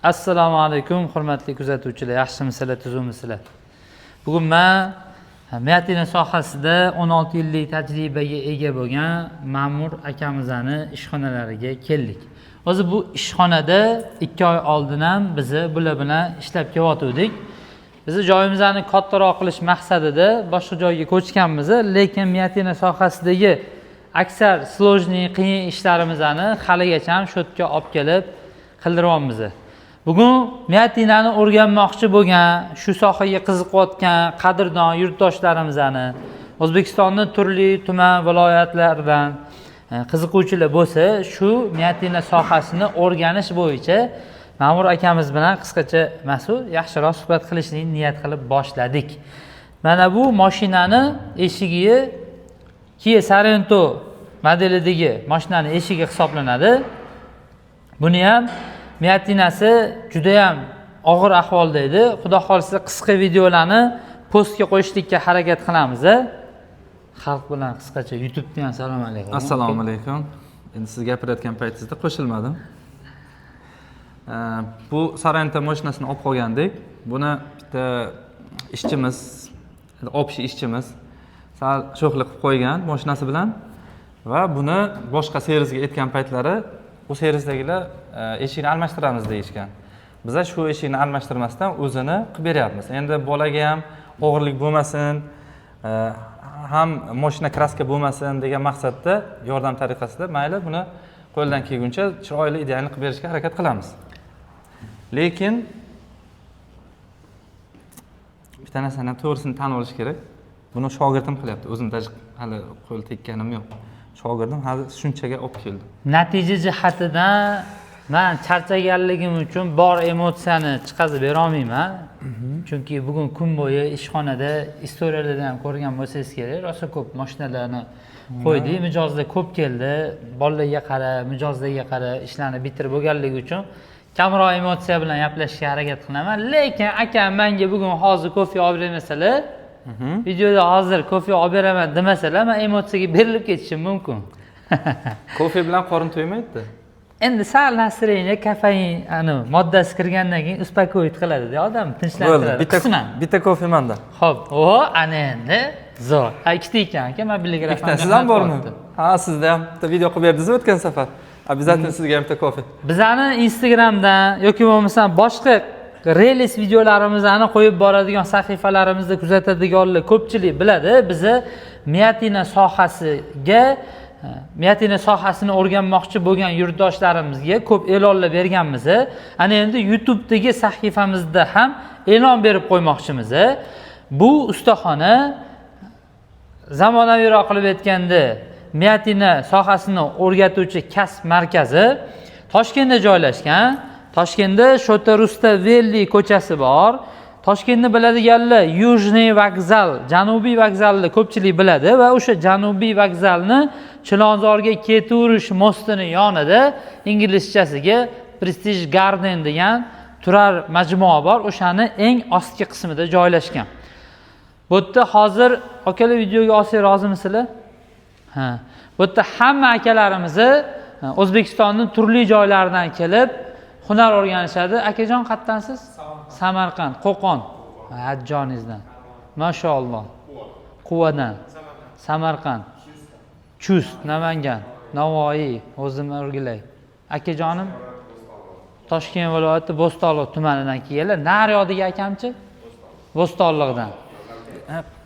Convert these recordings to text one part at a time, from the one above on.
Assalomu alaykum, hurmatli kuzatuvchilar. Yaxshimisizlar, tuzukmisizlar? Bugun men Miatina sohasida 16 yillik tajribaga ega bo'lgan Ma'mur akamizning ishxonalariga keldik. O'zi bu ishxonada 2 oy oldin ham biz bular bilan ishlab kelayotgandik. Biz joyimizni kattaroq qilish maqsadida boshqa joyga ko'chganmiz, lekin Miatina sohasidagi aksar sложный qiyin ishlarimizni haligacha ham shu yerga olib kelib qildiryapmiz. Bugun Miatinani o'rganmoqchi bo'lgan, shu sohaga qiziqayotgan qadrdon yurtdoshlarimizni, O'zbekistonning turli tuman viloyatlaridan qiziquvchilar bo'lsa, shu Miatina sohasini o'rganish bo'yicha Ma'mur akamiz bilan qisqacha mas'ul yaxshiroq suhbat qilishni niyat qilib boshladik. Mana bu mashinani eshigi Kia Sorento modelidagi mashinaning eshigi hisoblanadi. Buni ham Miatinasi juda ham og'ir ahvolda edi. Xudo xolisa qisqa videolarni postga qo'yishlikka harakat qilamiz. Xalq bilan qisqacha YouTube'dan ham salom alaykum. Assalomu alaykum. Endi siz gapirayotgan paytingizda qo'shilmadim. Bu Sorento mashinasini olib qolgandik. Buni bitta ishchimiz, общий ishchimiz sal sho'xlik qilib qo'ygan mashinasi bilan va buni boshqa servisga aytgan paytlari bu servisdagilar eshikni almashtiramiz deyishgan. Biz shu eshikni almashtirmasdan o'zini qilib beryapmiz. Endi bolaga ham og'irlik bo'lmasin, ham mashina kraska bo'lmasin degan maqsadda yordam tariqasida mayli buni qo'ldan kelguncha chiroyli idealni qilib berishga harakat qilamiz. Lekin bitta narsani to'g'risini tan olish kerak. Buni shogirdim qilyapti. O'zimda hali qo'l tekkanim yo'q. Shogirdim hali shunchaga olib keldi. Natija jihatidan men charchaganligim uchun bor emotsiyani chiqazib bera olmayman. Chunki bugun kun bo'yi ishxonada istoriyalardan ham ko'rgan bo'lsangiz kerak, rosa ko'p mashinalarni qo'ydik, mijozlar ko'p keldi. Bolalarga qara, mijozlarga qara, ishlarni bitirib bo'lganligi uchun kamroq emotsiya bilan gaplashishga harakat qilaman. Lekin akam menga bugun hozir kofe olib bermasalar, videoda hozir kofe olib beraman demasalar, men emotsiyaga berilib ketishim mumkin. Kofe bilan qorin to'ymaydi. Endi sal nasriyni kafein moddasi kirgandan keyin uspakoyit qiladi-da, odam tinchlantiradi. Bitta kofe menda. Xo'p, ana endi zo'r. Ikkita ekan aka, mobilografni. Siz ham bormi? Ha, sizda ham bitta video qilib berdingiz o'tgan safar. Обязательно sizga bitta kofe. Bizani Instagramdan yoki bo'lmasam boshqa relis videolarimizni qo'yib boradigan sahifalarimizda kuzatadiganlar ko'pchilik biladi. Bizni Miatina sohasini o'rganmoqchi bo'lgan yurtdoshlarimizga ko'p e'lonlar berganmiz. Ana endi YouTube'dagi sahifamizda ham e'lon berib qo'ymoqchimiz. Bu ustaxona zamonaviyroq qilib aytganda Miatina sohasini o'rgatuvchi kasb markazi Toshkentda joylashgan. Toshkentda Shota Rustavelli ko'chasi bor. Toshkentni biladiganlar Yujniy vokzal, Janubiy vokzalni ko'pchilik biladi va o'sha Janubiy vokzalni Chilonzorga ketirish mostining yonida inglizchasiga Prestige Garden degan turar majmua bor. O'shani eng ostki qismida joylashgan. Bu yerda hozir akalar videoga olsak rozimisizlar? Ha. Bu yerda hamma akalarimiz O'zbekistonning turli joylaridan kelib hunar o'rganishadi. Akajon qayerdansiz? Samarqand, Qo'qon, Hajjoningizdan. Mashalloh. Quvadan, Samarqand, Chust, Namangan, Navoiy, o'zim o'rgilay. Akajonim Toshkent viloyati Bo'stonliq tumanidan kelganlar. Naryoqdagi akamchi? Bo'stonliqdan.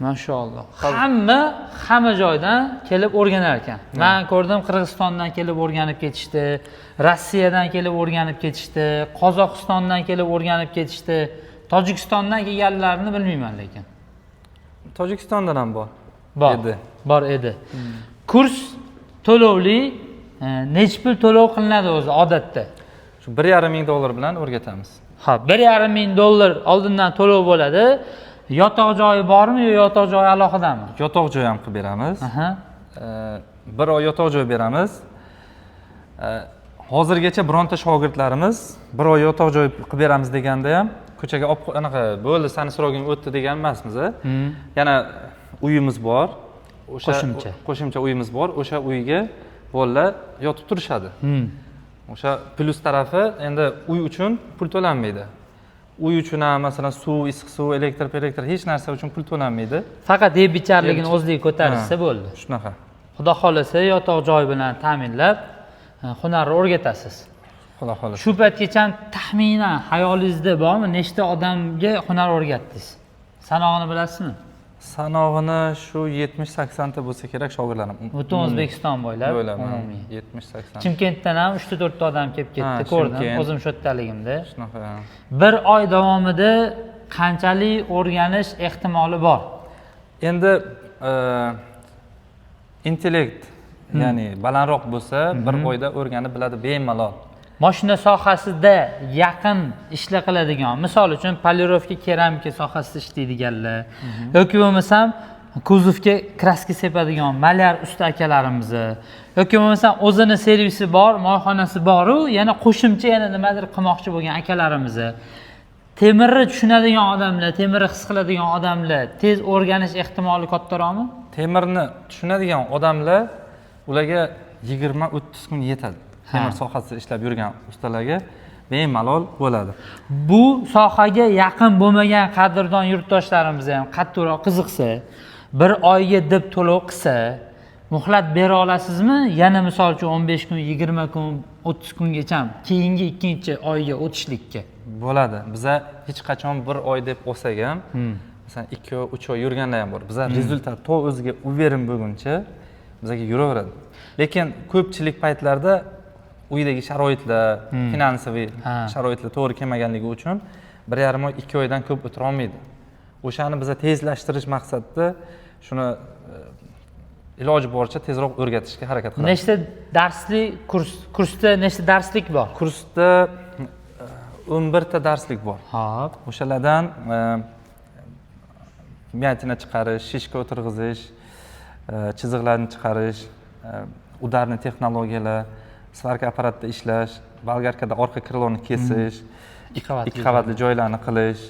Mashalloh. Hamma joydan kelib o'rganar ekan. Men ko'rdim, Qirg'izistondan kelib o'rganib ketishdi, Rossiyadan kelib o'rganib ketishdi, Qozog'istondan kelib o'rganib ketishdi. Tojikistondan kelganlarni bilmayman lekin. Tojikistondan ham bor edi. Kurs to'lovli, necha pul to'lov qilinadi o'zi odatda? Shu 1,5 ming dollar bilan o'rgatamiz. Ha, 1,5 ming dollar oldindan to'lov bo'ladi. Yotoq joyi bormi yo yotoq joyi alohidami? Yotoq joy ham qilib beramiz. Bir oy yotoq joy beramiz. Hozirgacha bironta shogirdlarimiz bir oy yotoq joy qilib beramiz deganda ham ko'chaga anaqa bo'ldi, sani so'raging o'tdi degan emasmiz. Yana uyimiz bor. Qo'shimcha uyimiz bor. O'sha uyga bolalar yotib turishadi. O'sha plyus tarafi endi uy uchun pul to'lanmaydi. Uy uchun ham masalan suv, issiq suv, elektr hech narsa uchun pul to'lanmaydi. Faqat yeb icharligini o'zligi ko'tarishsa bo'ldi. Shunaqa. Xudo xolasa yotoq joy bilan ta'minlab hunarni o'rgatasiz. Xudo xolasa. Shu paytgacha taxminan hayolingizda bormi, nechta odamga hunar o'rgatdingiz? Sanog'ini bilasizmi? Sanog'ini shu 70-80 ta bo'lsa kerak shogirdlarim. Butun O'zbekiston bo'ylab umumiy. 70-80. Chimkentdan ham 3-4 ta odam kelib ketdi, ko'rdim o'zim shu yerdaligimda. Shunaqa. Bir oy davomida qanchalik o'rganish ehtimoli bor? Endi intellekt, ya'ni balandroq bo'lsa, bir oyda o'rganib biladi bemalol. Mashina sohasida yaqin ishlar qiladigan, misol uchun polirovka, keramika sohasida ishlaydiganlar yoki bo'lmasam kuzovga kraska sepadigan malyar usta akalarimiz yoki bo'lmasam o'zini servisi bor, moyxonasi bor-u, yana qo'shimcha yana nimadir qilmoqchi bo'lgan akalarimiz, temirni tushunadigan odamlar, temirni his qiladigan odamlar tez o'rganish ehtimoli kattaroqmi? Temirni tushunadigan odamlar ularga 20-30 kun yetadi. Temir sohasida ishlab yurgan ustalarga bemalol bo'ladi. Bu sohaga yaqin bo'lmagan qadrdon yurtdoshlarimiz ham qattiqroq qiziqsa, bir oyga deb to'lov qilsa, muhlat bera olasizmi? Yana misol uchun 15 kun, 20 kun, 30 kungacha keyingi ikkinchi oyga o'tishlikka. Bo'ladi. Biza hech qachon bir oy deb olsak ham, masalan 2-3 oy yurganlar ham bor. Biza rezultat to o'ziga uverim bo'lguncha bizaga yuraveradi. Lekin ko'pchilik paytlarda uydagi sharoitlar, finansiy sharoitlar to'g'ri kelmaganligi uchun 1,5 oy, 2 oydan ko'p o'tira olmaydi. O'shani biza tezlashtirish maqsadida shuni iloji boricha tezroq o'rgatishga harakat qilamiz. Nechta darslik kursda nechta darslik bor? Kursda 11 ta darslik bor. Xo'p. O'shalardan miyatina chiqarish, shishka o'tirg'izish, chiziqlarni chiqarish, udarni texnologiyalar, svarka apparatida ishlash, bolgarkada orqa kriloni kesish, ikki qavatli joylarni qilish,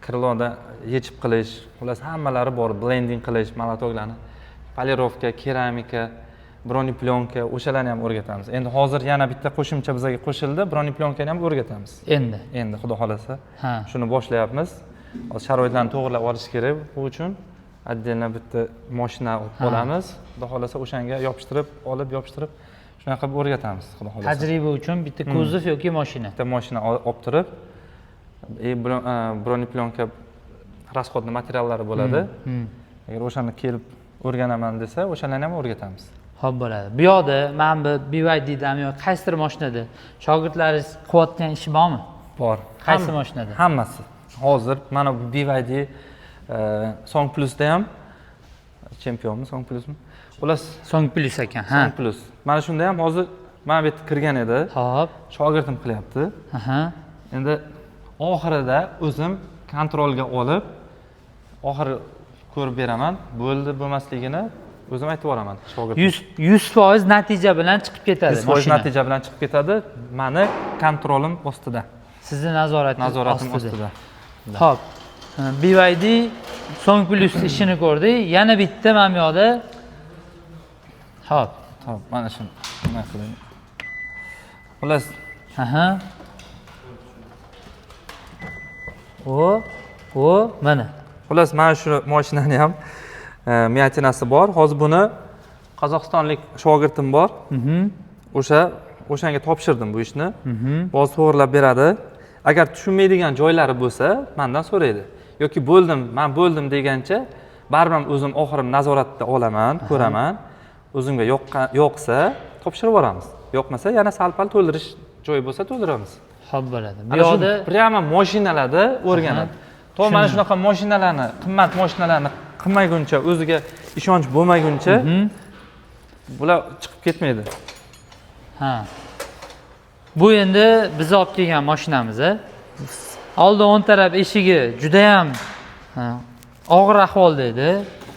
kriloda yechib qilish, xullas hammalari bor, blending qilish, molotoklarni, polirovka, keramika, broneplyonka, o'shalarni ham o'rgatamiz. Endi hozir yana bitta qo'shimcha bizga qo'shildi, broneplyоnkani ham o'rgatamiz. Endi xudo xolasa shuni boshlayapmiz. Hozir sharoitlarni to'g'rilab olish kerak, bu uchun отдельно bitta mashina olamiz. Xudo xolasa o'shanga yopishtirib, yopishtirib shunaqa qilib o'rgatamiz, xudo xolasa. Tajriba uchun bitta kuzov yoki mashina. Bitta mashina olib turib, broneplyonka расходный materiallari bo'ladi. Agar o'shani kelib o'rganaman desa, o'shalarni ham o'rgatamiz. Xo'p bo'ladi. Bu yoqda men bu BYD-dami yoki qaysidir mashinada shogirdlaringiz qilayotgan ish bormi? Bor. Qaysi mashinada? Hammasi. Hozir mana bu BYD Song Plus'da ham chempionmi, Song Plus'mi? Xullas, Song Plus ekan, ha. Song Plus. Mana shunda ham hozir mana bu yerga kirgan edi. Xo'p. Shogirdim qilyapti. Endi oxirida o'zim kontrolga olib, oxiri ko'rib beraman. Bo'ldi, bo'lmasligini o'zim aytib boraman shogirdim. 100% natija bilan chiqib ketadi mashina. 100% natija bilan chiqib ketadi. Meni kontrolim ostida. Sizni nazoratim ostida. Xo'p. BYD Song Plus ishini ko'rdik. Yana bitta mana bu yoqda. Xo'p, mana shuni nima qilaylik. Xullas, mana. Xullas, mana shu mashinani ham miyatinasi bor. Hozir buni qozog'istonlik shogirdim bor. O'shanga topshirdim bu ishni. Hozir to'g'rilab beradi. Agar tushunmaydigan joylari bo'lsa, mendan so'raydi. Yoki men bo'ldim degancha, baribir o'zim oxirim nazoratda olaman, ko'raman. O'zimga yoqsa, topshirib yuboramiz. Yoqmasa, yana sal-pal to'ldirish joyi bo'lsa to'ldiramiz. Xo'p bo'ladi. Bu yoqda prямо mashinalarda o'rganadi. To mana shunaqa mashinalarni, qimmat mashinalarni qilmaguncha, o'ziga ishonch bo'lmaguncha bular chiqib ketmaydi. Bu endi biz olib kelgan mashinamiz. Oldi o'ng taraf eshigi juda ham og'ir ahvolda edi,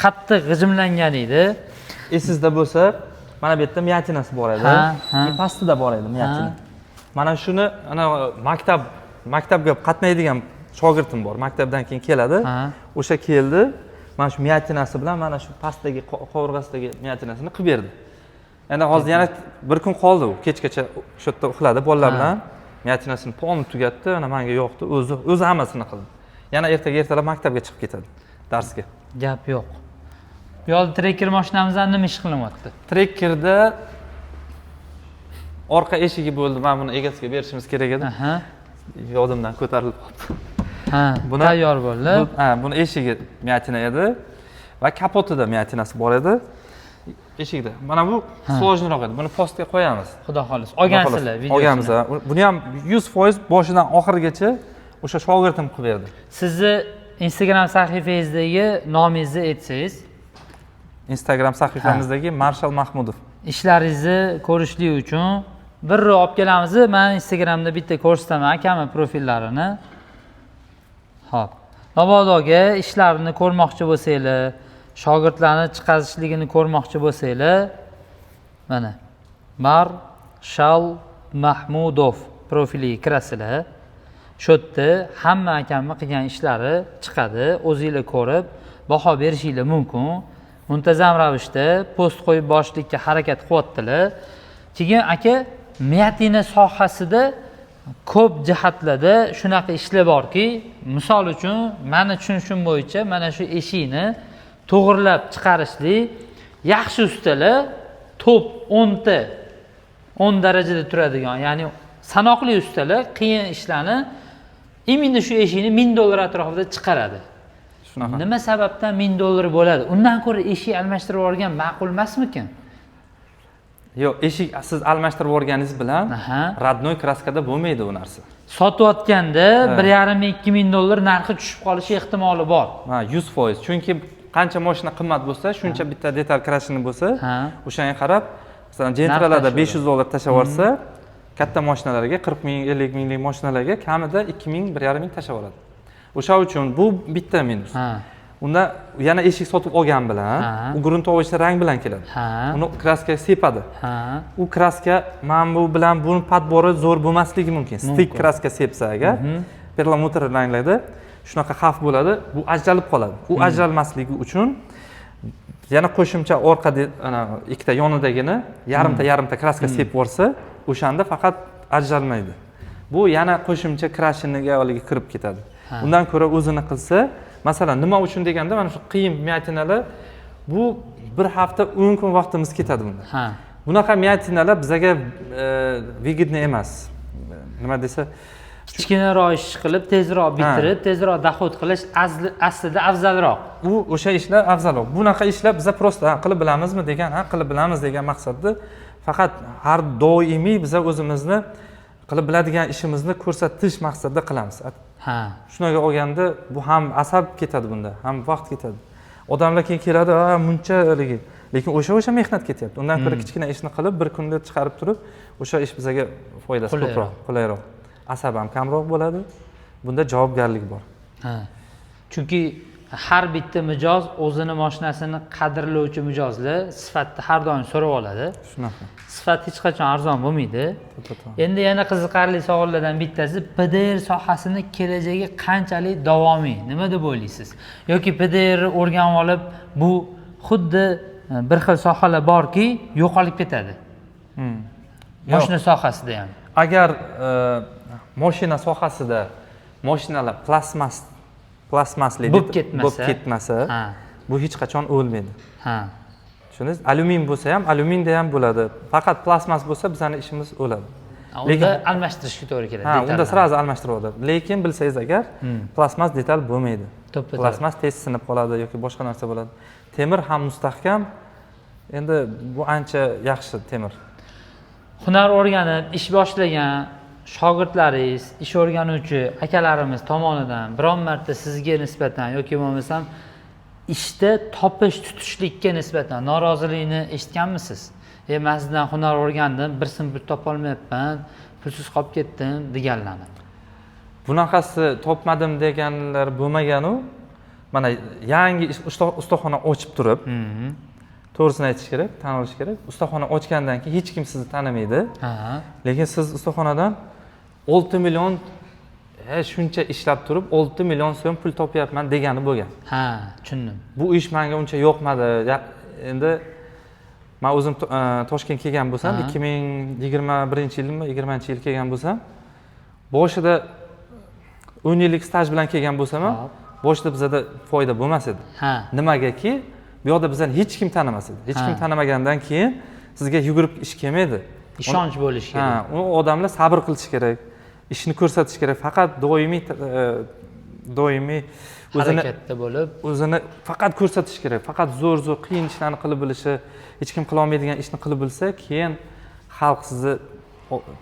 qattiq g'ijimlangan edi. Esingizda bo'lsa, mana bu yerda miyatinasi bor edi. Pastida bor edi miyatina. Mana shuni ana maktabga qatnaydigan shogirdim bor. Maktabdan keyin keladi. O'sha keldi. Mana shu miyatinasi bilan mana shu pastdagi qovurg'asidagi miyatinasini qilib berdi. Endi hozir yana bir kun qoldi u. Kechgacha shu yerda uxladi bolalar bilan. Miyatinasini polni tugatdi, ana menga yo'qdi. O'zi hammasini qildi. Yana ertalab maktabga chiqib ketadi darsga. Gap yo'q. Bu yo'l trekker mashinamizdan nima ish qilyapti? Trekkerda orqa eshigi bo'ldi. Men buni egasiga berishimiz kerak edi. Aha. Yodimdan ko'tarilib qoldi. Ha, tayyor bo'ldi. Buni eshigi miyatina edi va kapotida miyatinasi bor edi. Eshikda. Mana bu sложныйroq edi. Buni postga qo'yamiz. Xudo xolis. Olgansizlar videosini. Olganmiz. Buni ham 100% boshidan oxirigacha o'sha shogirdim qilib berdi. Sizni Instagram sahifangizdagi nomingizni aytsangiz. Instagram sahifamizdagi Marshal Mahmudov. Ishlaringizni ko'rishlik uchun bir olib kelamiz. Men Instagramda bitta ko'rsataman akamning profillarini. Xo'p. Mabodoga ishlarini ko'rmoqchi bo'lsanglar, shogirdlarni chiqazishligini ko'rmoqchi bo'lsanglar, mana Marshal Mahmudov profiliga kirasizlar. Shu yerda hamma akamning qilgan ishlari chiqadi. O'zingizlar ko'rib baho berishingiz mumkin. Muntazam ravishda post qo'yib borishlikka harakat qilyaptilar. Keyin aka miyatina sohasida ko'p jihatlarda shunaqa ishlar borki, misol uchun meni tushunishim bo'yicha mana shu eshikni to'g'rilab chiqarishlik yaxshi ustalar top 10 darajada turadigan, ya'ni sanoqli ustalar qiyin ishlarni imini shu eshikni $1000 atrofida chiqaradi. Shunaqa. Nima sababdan $1000 bo'ladi? Undan ko'ra eshik almashtirib olgan ma'qul emasmikan? Yo'q, eshik siz almashtirib yuborganingiz bilan radnoy kraskada bo'lmaydi u narsa. Sotayotganda $1,5-2,000 narxi tushib qolishi ehtimoli bor. Ha, 100%. Chunki qancha mashina qimmat bo'lsa, shuncha bitta detal krashini bo'lsa, o'shanga qarab, masalan, Gentralarda $500 tashlab yuborsa, katta mashinalarga 40 ming, 50 minglik mashinalarga kamida 2000, 1,5 tashlab oladi. O'sha uchun bu bitta minus. Unda yana eshik sotib olgan bilan, u gruntovочный rang bilan keladi. Uni kraska sepadi. U kraska mana bu bilan buni podbori zo'r bo'lmasligi mumkin. Stik kraska sepsa agar, perlamutr ranglarda shunaqa xavf bo'ladi, bu ajralib qoladi. U ajralmasligi uchun yana qo'shimcha orqada ana ikkita yonidagini yarimta kraska sepib yuborsa, o'shanda faqat ajralmaydi. Bu yana qo'shimcha krashiniga oliga kirib ketadi. Undan ko'ra o'zini qilsa, masalan, nima uchun deganda mana shu qiyin miyatinalar bu bir hafta 10 kun vaqtimiz ketadi bunda. Bunaqa miyatinalar bizaga vigidni emas. Nima desa, kichkinaroq ish qilib, tezroq bitirib, tezroq dohod qilish aslida afzalroq. U o'sha ishlar afzalroq. Bunaqa ishlar biza prosta qilib bilamizmi degan, qilib bilamiz degan maqsadda faqat har doimiy biza o'zimizni qilib biladigan ishimizni ko'rsatish maqsadida qilamiz. Shunaqa olganda bu ham asab ketadi bunda, ham vaqt ketadi. Odamlar keyin keladi, munchalik. Lekin o'sha mehnat ketyapti. Undan ko'ra kichkina ishni qilib, bir kunda chiqarib turib, o'sha ish bizaga foydasi ko'proq, qulayroq. Asab ham kamroq bo'ladi. Bunda javobgarlik bor. Chunki har bitta mijoz o'zini mashinasini qadrlovchi mijozlar sifatni har doim so'rab oladi. Shunaqa. Sifat hech qachon arzon bo'lmaydi. Endi yana qiziqarli savollardan bittasi, PDR sohasini kelajagi qanchalik davomiy? Nima deb o'ylaysiz? Yoki PDR o'rganib olib, bu xuddi bir xil sohalar borki, yo'qolib ketadi. Mashina sohasida ham. Agar mashina sohasida mashinalar plasmasli bo'lib ketmasa, bu hech qachon o'lmaydi. Tushundingiz? Alyumin bo'lsa ham, alyuminda ham bo'ladi. Faqat plasmas bo'lsa, bizning ishimiz o'ladi. Lekin almashtirishga to'g'ri keladi. Unda sразу almashtirib oladi. Lekin bilsangiz agar, plasmas detal bo'lmaydi. Plasmas tez sinib qoladi yoki boshqa narsa bo'ladi. Temir ham mustahkam. Endi bu ancha yaxshi temir. Hunar o'rganib, ish boshlagan shogirdlaringiz, ish o'rganuvchi akalarimiz tomonidan biron marta sizga nisbatan yoki bo'lmasam ishda topish tutishlikka nisbatan norozilikni eshitganmisiz? Men sizdan hunar o'rgandim, bir sim pul topa olmayapman, pulsiz qolib ketdim deganlarni. Bunaqasi topmadim deganlar bo'lmagan-u. Mana yangi ustaxona ochib turib, to'g'risini aytish kerak, tan olish kerak. Ustaxona ochgandan keyin hech kim sizni tanimaydi. Lekin siz ustaxonadan 6 million shuncha ishlab turib 6 million so'm pul topyapman degani bo'lgan. Tushundim. Bu ish menga uncha yoqmadi. Endi Men o'zim Toshkentga kelgan bo'lsam, Ha. 2021-yilmi, 20-yil kelgan bo'lsam, boshida 10 yillik staj bilan kelgan bo'lsam ham, Hop. boshida bizda foyda bo'lmas edi. Ha. Nimagaki, bu yoqda bizani hech kim tanimas edi. Hech kim tanimagandan keyin sizga yugurib ish kelmaydi. Ishonch bo'lishi kerak. Ha, u odamlar sabr qilish kerak. Ishni ko'rsatish kerak. Faqat doimiy Harakatda bo'lib, o'zini faqat ko'rsatish kerak. Faqat zo'r qiyin ishlarni qilib bilishi, hech kim qila olmaydigan ishni qilib bilsa, keyin xalq sizni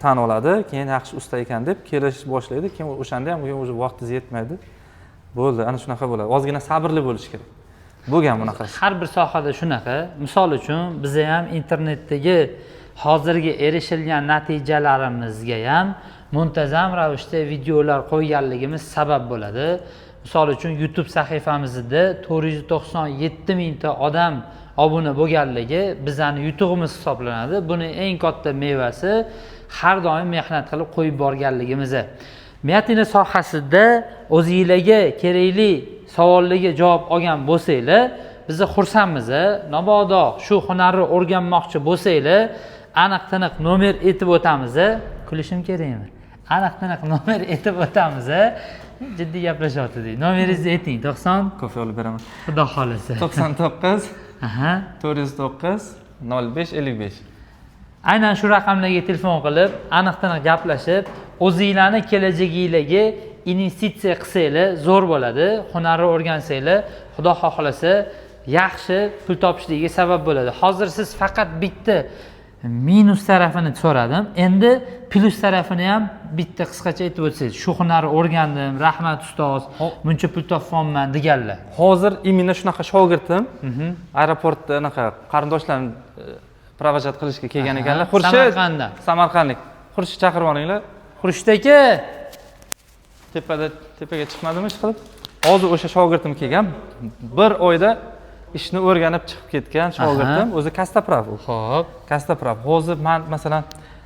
tan oladi, keyin yaxshi usta ekan deb kelish boshlaydi. Keyin o'shanda ham o'sha vaqtingiz yetmaydi. Bo'ldi, ana shunaqa bo'ladi. Ozgina sabrli bo'lish kerak. Bo'lgan bunaqasi. har bir sohada shunaqa. Misol uchun biza ham internetdagi hozirgi erishilgan natijalarimizga ham muntazam ravishda videolar qo'yganligimiz sabab bo'ladi. Misol uchun YouTube sahifamizda 497 mingta odam obuna bo'lganligi bizning yutug'imiz hisoblanadi. Buni eng katta mevasi har doim mehnat qilib qo'yib borganligimiz. Meatina sohasida o'zingizlarga kerakli savollarga javob olgan bo'lsanglar, biz xursandmiz. Mabodo shu hunarni o'rganmoqchi bo'lsanglar, aniq-tiniq nomer aytib o'tamiz. Kulishim kerakmi? Aniq-tiniq nomer aytib o'tamiz. Jiddiy gaplashyapti. Nomeringizni ayting. 90 Kofe olib beraman. Xudo xolasa. 99 Aha. 409 05 55. Aynan shu raqamlarga telefon qilib, aniq-tiniq gaplashib, o'zingizlarni kelajagingizga investitsiya qilsanglar zo'r bo'ladi. Hunarni o'rgansanglar, Xudo xohlasa, yaxshi pul topishligiga sabab bo'ladi. Hozir siz faqat bitta minus tarafini so'radim. Endi plus tarafini ham bitta qisqacha aytib o'tsangiz. Shu hunarni o'rgandim, rahmat ustoz, buncha pul topganman deganlar. Hozir imенно shunaqa shogirdim. Aeroportda anaqa qarindoshlarni provojat qilishga kelgan ekanlar. Xurshid, Samarqanddan. Samarqandlik. Xurshid chaqirib olinglar. Xurshid aka, Tepaga chiqmadimi ish qilib? Hozir o'sha shogirdim kelgan. Bir oyda ishni o'rganib chiqib ketgan shogirdim. O'zi Kastaprav u. xo'p. Kastaprav. Hozir men masalan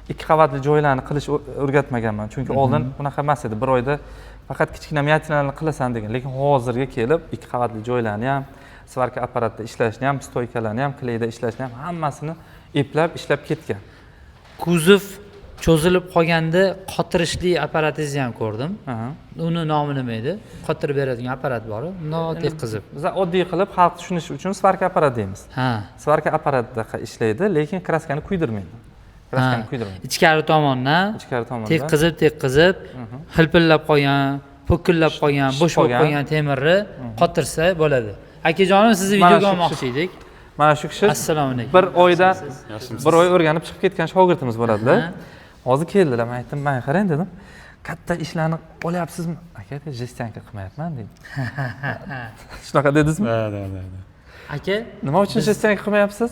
2 qavatli joylarni qilish o'rgatmaganman. Chunki oldin bunaqa emas edi. Bir oyda faqat kichkina miniatyuralarni qilasan degan. Lekin hozirga kelib 2 qavatli joylarni ham, svarka apparatida ishlashni ham, stoykalarni ham, kleyda ishlashni ham hammasini eplab ishlab ketgan. Kuzov cho'zilib qolganda qotirishli apparatingizni ham ko'rdim. Aha. Uni nomi nima edi? Qotirib beradigan apparat bor. Notek qizib. Biz oddiy qilib xalq tushunishi uchun svarka apparat deymiz. Ha. Svarka apparatida ishlaydi, lekin kraskani kuydirmaydi. Kraskani kuydirmaydi. Ichkari tomondan Ichkari tomondan tekkizib, hilpillab qolgan, po'killab qolgan, bo'sh bo'lib qolgan. qolgan temirni qotirsa bo'ladi. Akajonim, sizni Mana videoga shu olmoqchi edik. Mana shu kishi Assalomu alaykum. bir oyda bir oy o'rganib chiqib ketgan shogirdimiz bo'ladi-da. Aha. Hozir keldilar, men aytdim, "Men qarang" dedim. "Katta ishlarni olyapsizmi?" "Aka, jestyanka qilmayapman" dedi. Shunaqa dedingizmi? Da. Aka, Nima uchun jestyanka qilmayapsiz?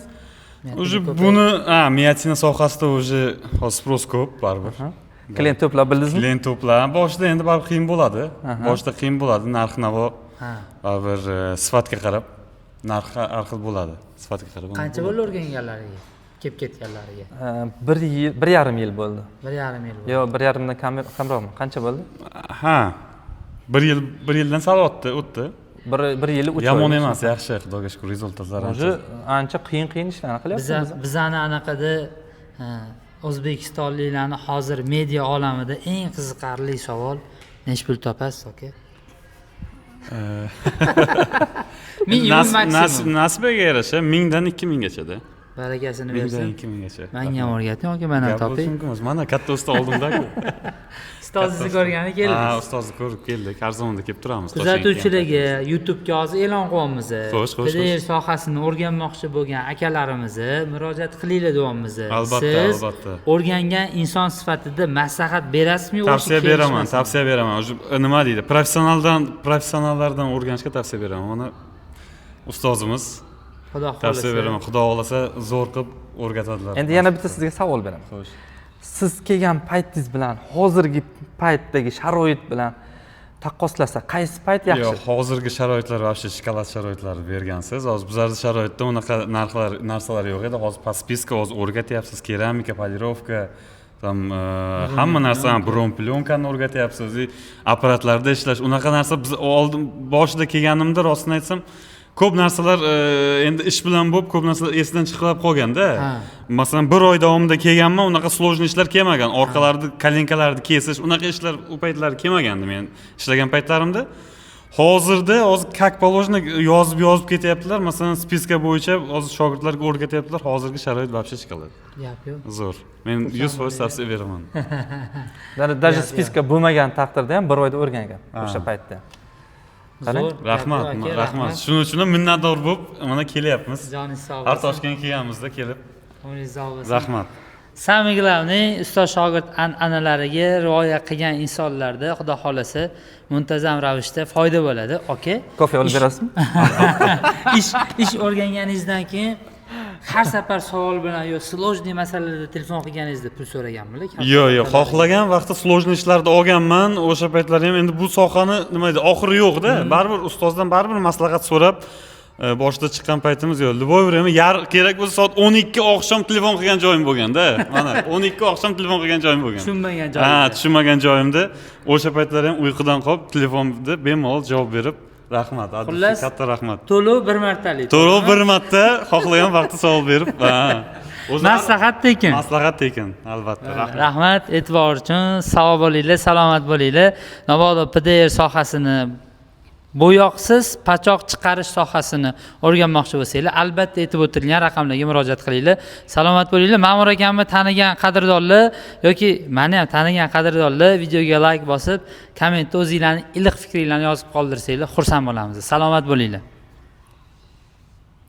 Уже buni meatina sohasida уже hozir spros ko'p baribir. Klient to'plab bildingizmi? Klient to'plar. Boshida endi baribir qiyin bo'ladi. Boshida qiyin bo'ladi, narx-navo ha. baribir sifatga qarab narxi har xil bo'ladi. Sifatga qarab. Qancha bo'ldi o'rganganlariga? Kelib ketganlariga? 1,5 yil bo'ldi. 1,5 yil bo'ldi. Yo'q, 1,5 dan kamroqmi? Qancha bo'ldi? Ha. 1 yildan sal o'tdi. 1 yil 3 oy. Yomon emas, yaxshi, xudoga shukr, rezultatlar O'zi ancha qiyin ishlarni qilyapmiz. Bizani anaqada o'zbekistonliklarni hozir media olamida eng qiziqarli savol: nech pul topasiz, aka? Minimum maksimum. Nasibaga yarasha 1000 dan 2000 gacha-da. Barakasini 1000 dan bersin. 2000 gacha. Menga ham o'rgating, aka, men ham topay. Mana katta usta oldimda-ku. Ustozingizni ko'rgani keldingiz. Ha, ustozni ko'rib keldik. Arzonda kelib turamiz. Kuzatuvchilarga YouTube'ga hozir e'lon qilyapmiz. Xo'sh. PDR sohasini o'rganmoqchi bo'lgan akalarimizni murojaat qilinglar deyapmiz. Albatta. O'rgangan inson sifatida maslahat berasizmi yoki Tavsiya beraman. Nima deydi? Professionallardan o'rganishga tavsiya beraman. Mana ustozimiz Xudo xolasa. tavsiya beraman. Xudo xolasa zo'r qilib o'rgatadilar. Endi yana bitta sizga savol beraman. Xo'sh. Siz kelgan paytingiz bilan hozirgi paytdagi sharoit bilan taqqoslasa qaysi payt yaxshi? Yo'q, hozirgi sharoitlar вообще shokolad sharoitlari bergansiz. Hozir bizlarda sharoitda unaqa narsalar yo'q edi. Hozir paspiska, hozir o'rgatyapsiz, keramika, polirovka, tam hamma narsani bron plyonkani o'rgatyapsiz. Apparatlarda ishlash, unaqa narsa biz oldin boshida kelganimda rostini aytsam ko'p narsalar endi ish bilan bo'lib ko'p narsalar esdan chiqib qolganda. Ha. Masalan, 1 oy davomida kelganman, unaqa sложный ishlar kelmagan. Orqalarni, kolenkalarni kesish, unaqa ishlar u paytlar kelmagandi men ishlagan paytlarimda. Hozirda hozir как положено yozib ketyaptilar. Masalan, spiska bo'yicha hozir shogirdlarga o'rgatyaptilar. Hozirgi sharoit вообще chiqadi. Gap yo'q. Zo'r. Men 100% tavsiya beraman. Даже spiska bo'lmagan taqdirda ham 1 oyda o'rgangan o'sha paytda. Qarang. Zo'r. Rahmat, Gap yo'q, aka, rahmat. Shuning uchun ham minnatdor bo'lib mana kelyapmiz. Joningiz sog' Har bo'lsin. Toshkentga kelganimizda kelib. Umringiz sog' bo'lsin. Rahmat. Samimiy glavniy ustoz shogird an'analariga rioya qilgan insonlarda xudo xolasa muntazam ravishda foyda bo'ladi. Okey. Kofe olib berasizmi? Ish o'rganganingizdan keyin har safar savol bilan yo sложный masalalarda telefon qilganingizda pul so'raganmilar? Yo'q, xohlagan vaqtda sложный ishlarda olganman. O'sha paytlar ham endi bu sohani nima deydi, oxiri yo'q-da. Baribir ustozdan baribir maslahat so'rab boshida chiqqan paytimiz yo'q. Любой время kerak bo'lsa soat 12 oqshom telefon qilgan joyim bo'lganda. Mana 12 oqshom telefon qilgan joyim bo'lgan. Tushunmagan joyda. Ha, tushunmagan joyimda o'sha paytlar ham uyqudan qolib telefonda bemalol javob berib, rahmat. Xullas, Katta rahmat. To'lov bir martalik. To'g'ri bir marta xohlagan vaqtda savol berib, ha. Maslahat tekin. Maslahat tekin, albatta. Rahmat. Rahmat e'tibor uchun. Sog' bo'linglar, salomat bo'linglar. Mabodo PDR sohasini bo'yoqsiz pachoq chiqarish sohasini o'rganmoqchi bo'lsanglar, albatta aytib o'tilgan raqamlarga murojaat qilinglar. Salomat bo'linglar. Ma'mur akamni tanigan qadrdonlar yoki meni ham tanigan qadrdonlar videoga like bosib, kommentda o'zingizlarning iliq fikringlarni yozib qoldirsanglar, xursand bo'lamiz. Salomat bo'linglar.